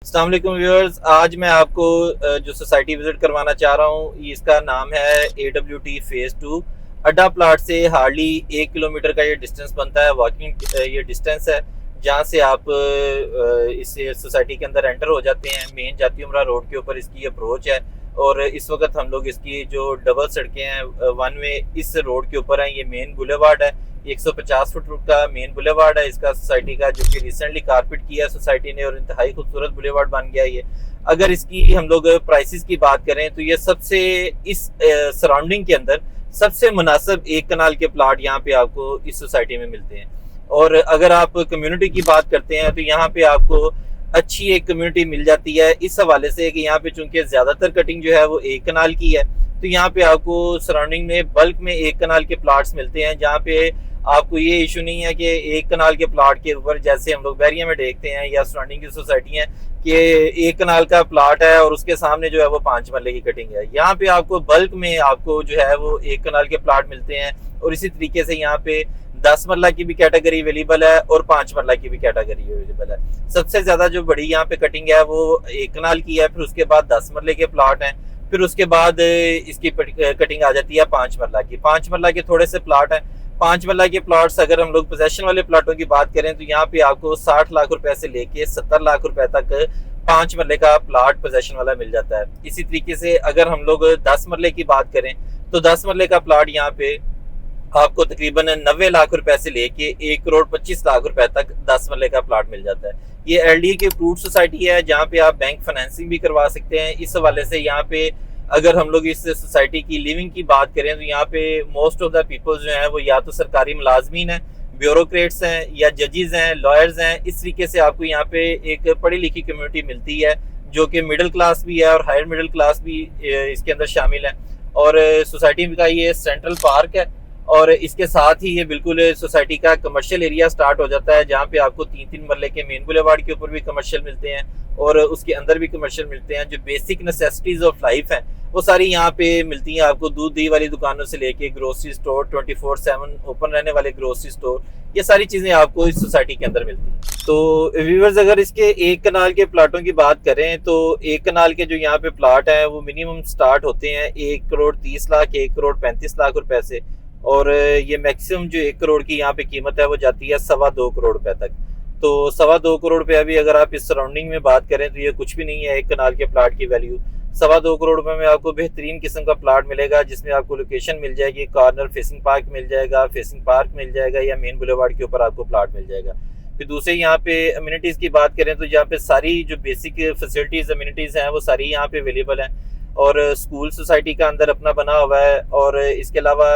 अस्सलाम वालेकुम व्यूअर्स। आज मैं आपको जो सोसाइटी विजिट करवाना चाह रहा हूँ इसका नाम है AWT फेज़ 2। अड्डा प्लाट से हार्डली 1 किलोमीटर का ये डिस्टेंस बनता है। वॉकिंग ये डिस्टेंस है जहाँ से आप इस सोसाइटी के अंदर एंटर हो जाते हैं। मेन जाती उमरा रोड के ऊपर इसकी अप्रोच है और इस वक्त हम लोग इसकी जो डबल सड़कें हैं वन वे इस रोड के ऊपर हैं। ये मेन बुलेवार्ड है, 150 फुट का मेन बुलेवार्ड है इसका सोसाइटी का, जो कि रिसेंटली कारपेट किया है सोसाइटी ने और इंतहाई खूबसूरत बुलेवार्ड बन गया ये। अगर इसकी हम लोग प्राइसेस की बात करें तो ये सबसे इस सराउंडिंग के अंदर सबसे मुनासिब 1 कनाल के प्लाट यहाँ पे आपको इस सोसाइटी में मिलते हैं। और अगर आप कम्युनिटी की बात करते हैं तो यहाँ पे आपको अच्छी एक कम्युनिटी मिल जाती है इस हवाले से कि यहाँ पे चूंकि ज्यादातर कटिंग जो है वो 1 कनाल की है, तो यहाँ पे आपको सराउंडिंग में बल्क में 1 कनाल के प्लाट्स मिलते हैं, जहाँ पे आपको ये इशू नहीं है कि 1 कनाल के प्लाट के ऊपर जैसे हम लोग बैरिया में देखते हैं या सराउंडिंग की सोसाइटी है कि 1 कनाल का प्लाट है और उसके सामने जो है वो 5 मरले की कटिंग है। यहाँ पे आपको बल्क में आपको जो है वो 1 कनाल के प्लाट मिलते हैं और इसी तरीके से यहाँ पे 10 मरला की भी कैटेगरी अवेलेबल है और 5 मरला की भी कैटेगरी अवेलेबल है। सबसे ज्यादा जो बड़ी यहाँ पे कटिंग है वो 1 कनाल की है, फिर उसके बाद 10 मरले के प्लाट हैं, फिर उसके बाद इसकी कटिंग आ जाती है 5 मरला की। 5 मरला के थोड़े से प्लाट हैं। 5 मरला के प्लाट्स अगर हम लोग पोजेशन वाले प्लाटों की बात करें तो यहाँ पे आपको 60 लाख रुपए से लेके 70 लाख रुपए तक 5 मरले का प्लाट पोजेशन वाला मिल जाता है। इसी तरीके से अगर हम लोग 10 मरले की बात करें तो 10 मरले का प्लाट यहाँ पे आपको तकरीबन 90 लाख रुपए से लेके 1 करोड़ 25 लाख रुपए तक 10 मरले का प्लाट मिल जाता है। ये LDA की अप्रूव्ड सोसाइटी है जहाँ पे आप बैंक फाइनेंसिंग भी करवा सकते हैं। इस हवाले से यहाँ पे अगर हम लोग इस सोसाइटी की लिविंग की बात करें तो यहाँ पे मोस्ट ऑफ द पीपल जो हैं वो या तो सरकारी मुलाजमीन हैं, ब्यूरोक्रेट्स हैं या जजेस हैं, लॉयर्स हैं। इस तरीके से आपको यहाँ पे एक पढ़ी लिखी कम्युनिटी मिलती है जो कि मिडिल क्लास भी है और हायर मिडिल क्लास भी इसके अंदर शामिल है। और सोसाइटी का ये सेंट्रल पार्क है और इसके साथ ही ये बिल्कुल सोसाइटी का कमर्शियल एरिया स्टार्ट हो जाता है, जहाँ पे आपको 3-3 मरले के मेन बुलेवार्ड के ऊपर भी कमर्शियल मिलते हैं और उसके अंदर भी कमर्शियल मिलते हैं। जो बेसिक नेसेसिटीज ऑफ लाइफ हैं वो सारी यहाँ पे मिलती हैं आपको। दूध दही वाली दुकानों से लेके ग्रोसरी स्टोर, 24/7 ओपन रहने वाले ग्रोसरी स्टोर, ये सारी चीजें आपको इस सोसाइटी के अंदर मिलती हैं। तो व्यूअर्स, अगर इसके 1 कनाल के प्लाटों की बात करें तो 1 कनाल के जो यहाँ पे प्लाट हैं वो मिनिमम स्टार्ट होते हैं 1 करोड़ 30 लाख, 1 करोड़ 35 लाख रुपए से, और ये मैक्सिमम जो 1 करोड़ की यहाँ पे कीमत है वो जाती है 2.25 करोड़ रुपए तक। तो 2.25 करोड़ रुपया भी अगर आप इस सराउंडिंग में बात करें तो ये कुछ भी नहीं है 1 कनाल के प्लाट की वैल्यू। 2.25 करोड़ रुपए में आपको बेहतरीन किस्म का प्लाट मिलेगा जिसमें आपको लोकेशन मिल जाएगी, कॉर्नर फेसिंग पार्क मिल जाएगा, फेसिंग पार्क मिल जाएगा या मेन बुलेवार्ड के ऊपर आपको प्लाट मिल जाएगा। फिर दूसरे यहाँ पे अम्यूनिटीज़ की बात करें तो यहाँ पे सारी जो बेसिक फैसिलिटीज़ अम्यूनिटीज़ हैं वो सारी यहाँ पे अवेलेबल हैं और स्कूल सोसाइटी का अंदर अपना बना हुआ है और इसके अलावा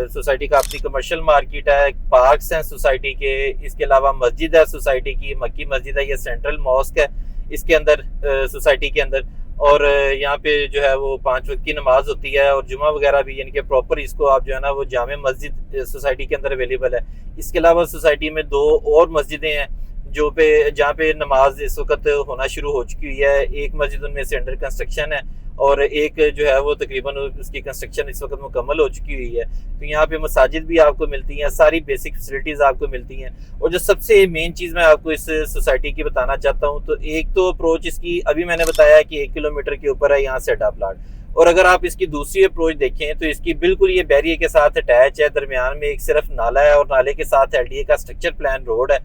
सोसाइटी का अपनी कमर्शियल मार्केट है, पार्क्स हैं सोसाइटी के, इसके अलावा मस्जिद है सोसाइटी की, मक्की मस्जिद है, ये सेंट्रल मॉस्क है इसके अंदर सोसाइटी के अंदर। और यहाँ पे जो है वो 5 वक्त की नमाज होती है और जुमा वगैरह भी, यानी कि प्रॉपर इसको आप जो है ना वो जामे मस्जिद सोसाइटी के अंदर अवेलेबल है। इसके अलावा सोसाइटी में 2 और मस्जिदें हैं जो पे जहाँ पे नमाज इस वक्त होना शुरू हो चुकी हुई है। एक मस्जिद उनमें से अंडर कंस्ट्रक्शन है और एक जो है वो तकरीबन उसकी कंस्ट्रक्शन इस वक्त मुकम्मल हो चुकी हुई है। तो यहाँ पे मसाजिद भी आपको मिलती हैं, सारी बेसिक फैसिलिटीज आपको मिलती हैं। और जो सबसे मेन चीज़ मैं आपको इस सोसाइटी की बताना चाहता हूँ तो एक तो अप्रोच इसकी अभी मैंने बताया कि 1 किलोमीटर के ऊपर है यहाँ से अड्डा प्लाट, और अगर आप इसकी दूसरी अप्रोच देखें तो इसकी बिल्कुल ये बैरियर के साथ अटैच है। दरमियान में एक सिर्फ नाला है और नाले के साथ LDA का स्ट्रक्चर प्लान रोड है।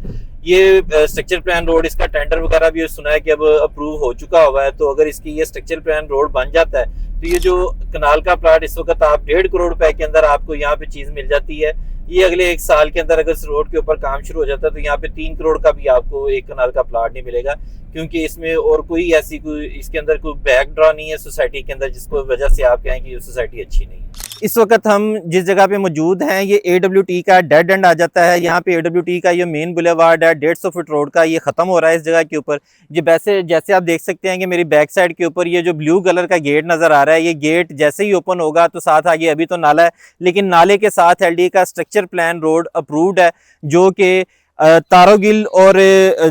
ये स्ट्रक्चर प्लान रोड, इसका टेंडर वगैरह भी सुना है कि अब अप्रूव हो चुका हुआ है। तो अगर इसकी ये स्ट्रक्चर प्लान रोड बन जाता है तो ये जो कनाल का प्लाट इस वक्त आप 1.5 करोड़ रुपए के अंदर आपको यहाँ पे चीज मिल जाती है। ये अगले 1 साल के अंदर अगर इस रोड के ऊपर काम शुरू हो जाता है तो यहाँ पे 3 करोड़ का भी आपको 1 कनाल का प्लाट नहीं मिलेगा, क्योंकि इसमें और कोई ऐसी कोई इसके अंदर कोई बैक ड्रॉ नहीं है सोसाइटी के अंदर जिसको वजह से आप कहें कि ये सोसाइटी अच्छी नहीं है। इस वक्त हम जिस जगह पे मौजूद हैं ये AWT का डेड एंड आ जाता है। यहाँ पे AWT का ये मेन बुलेवार्ड है 150 फुट रोड का, ये ख़त्म हो रहा है इस जगह के ऊपर। ये वैसे जैसे आप देख सकते हैं कि मेरी बैक साइड के ऊपर ये जो ब्लू कलर का गेट नज़र आ रहा है, ये गेट जैसे ही ओपन होगा तो साथ आगे अभी तो नाला है, लेकिन नाले के साथ LDA का स्ट्रक्चर प्लान रोड अप्रूव्ड है जो कि तारोगिल और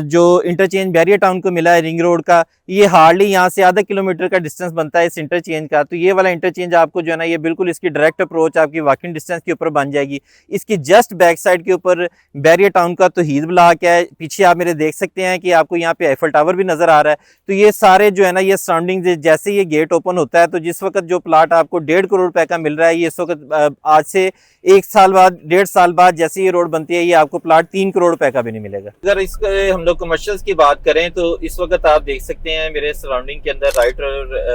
जो इंटरचेंज बैरियर टाउन को मिला है रिंग रोड का, ये हार्डली यहाँ से आधा किलोमीटर का डिस्टेंस बनता है इस इंटरचेंज का। तो ये वाला इंटरचेंज आपको जो है ना, ये बिल्कुल इसकी डायरेक्ट अप्रोच आपकी वॉकिंग डिस्टेंस के ऊपर बन जाएगी। इसकी जस्ट बैक साइड के ऊपर बैरियर टाउन का तौहीद ब्लॉक है। पीछे आप मेरे देख सकते हैं कि आपको यहाँ पे आईफल टावर भी नजर आ रहा है। तो ये सारे जो है ना, ये सराउंडिंग जैसे ये गेट ओपन होता है, तो जिस वक्त जो प्लाट आपको 1.5 करोड़ रुपए का मिल रहा है, ये इस वक्त आज से 1 साल बाद 1.5 साल बाद जैसे ये रोड बनती है, ये आपको प्लाट 3 करोड़ रुपए का भी नहीं मिलेगा। अगर इसके हम लोग कमर्शियल्स की बात करें तो इस वक्त आप देख सकते हैं मेरे सराउंडिंग के अंदर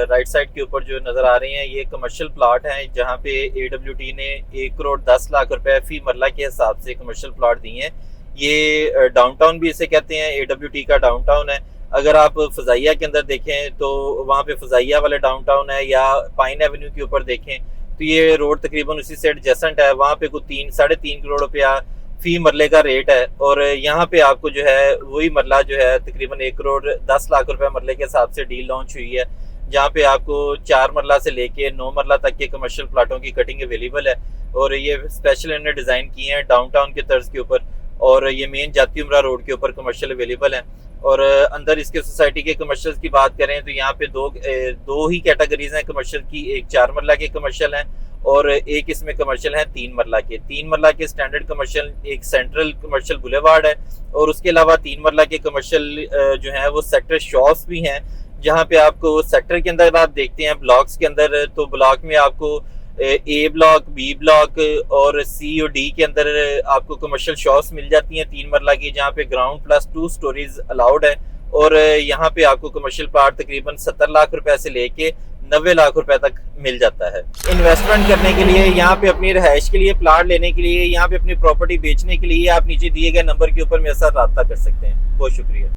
राइट साइड के ऊपर जो नजर आ रहे हैं, ये कमर्शियल प्लाट हैं जहाँ पे AWT ने 1 करोड़ 10 लाख रुपए फी मरला के हिसाब से कमर्शियल प्लाट दिए हैं। ये डाउनटाउन भी इसे कहते हैं, AWT का डाउनटाउन है। अगर आप फजाइया के अंदर देखें तो वहाँ पे फजाइया वाले डाउनटाउन है, या पाइन एवेन्यू के ऊपर देखें तो ये रोड तकरीबन उसी से एडजेसेंट है। वहाँ पे कोई 3-3.5 करोड़ रुपया फी मरले का रेट है, और यहाँ पे आपको जो है वही मरला जो है तकरीबन 1 करोड़ 10 लाख रुपए मरले के हिसाब से डील लॉन्च हुई है, जहाँ पे आपको 4 मरला से लेके 9 मरला तक के कमर्शियल प्लाटों की कटिंग अवेलेबल है। और ये स्पेशल इन्होंने डिज़ाइन किए हैं डाउनटाउन के तर्ज के ऊपर, और ये मेन जाती उमरा रोड के ऊपर कमर्शियल अवेलेबल हैं। और अंदर इसके सोसाइटी के कमर्शियल की बात करें तो यहाँ पे दो ही कैटेगरीज हैं कमर्शियल की। एक 4 मरला के कमर्शियल हैं और एक इसमें कमर्शियल है 3 मरला के। 3 मरला के स्टैंडर्ड कमर्शियल एक सेंट्रल कमर्शियल बुलेवार्ड है, और उसके अलावा 3 मरला के कमर्शियल जो है वो सेक्टर शॉप्स भी हैं, जहाँ पे आपको सेक्टर के अंदर आप देखते हैं ब्लॉक्स के अंदर, तो ब्लॉक में आपको A ब्लॉक, B ब्लॉक और C और D के अंदर आपको कमर्शियल शॉप्स मिल जाती हैं 3 मरला की, जहाँ पे ग्राउंड प्लस 2 स्टोरीज अलाउड है। और यहाँ पे आपको कमर्शियल प्लाट तकरीबन 70 लाख रुपए से लेके 90 लाख रुपए तक मिल जाता है। इन्वेस्टमेंट करने के लिए, यहाँ पे अपनी रहायश के लिए, प्लाट लेने के लिए, यहाँ पे अपनी प्रॉपर्टी बेचने के लिए आप नीचे दिए गए नंबर के ऊपर मेरे साथ रब्ता कर सकते हैं। बहुत शुक्रिया।